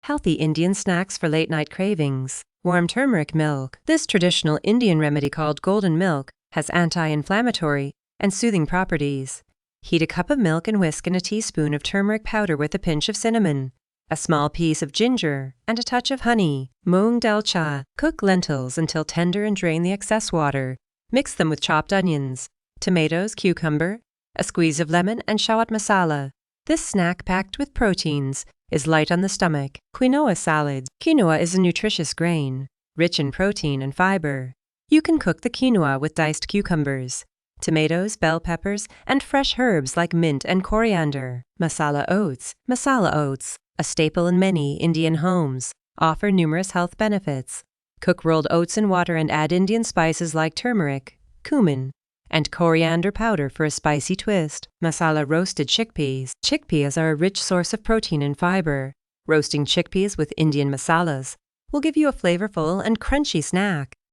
Healthy Indian snacks for late-night cravings. Warm turmeric milk. This traditional Indian remedy called golden milk has anti-inflammatory and soothing properties. Heat a cup of milk and whisk in a teaspoon of turmeric powder with a pinch of cinnamon, a small piece of ginger, and a touch of honey. Moong dal cha. Cook lentils until tender and drain the excess water. Mix them with chopped onions, tomatoes, cucumber, a squeeze of lemon, and shawat masala. This snack, packed with proteins, is light on the stomach. Quinoa salads. Quinoa is a nutritious grain, rich in protein and fiber. You can cook the quinoa with diced cucumbers, tomatoes, bell peppers, and fresh herbs like mint and coriander. Masala oats. Masala oats, a staple in many Indian homes, offer numerous health benefits. Cook rolled oats in water and add Indian spices like turmeric, cumin, and coriander powder for a spicy twist. Masala roasted chickpeas. Chickpeas are a rich source of protein and fiber. Roasting chickpeas with Indian masalas will give you a flavorful and crunchy snack.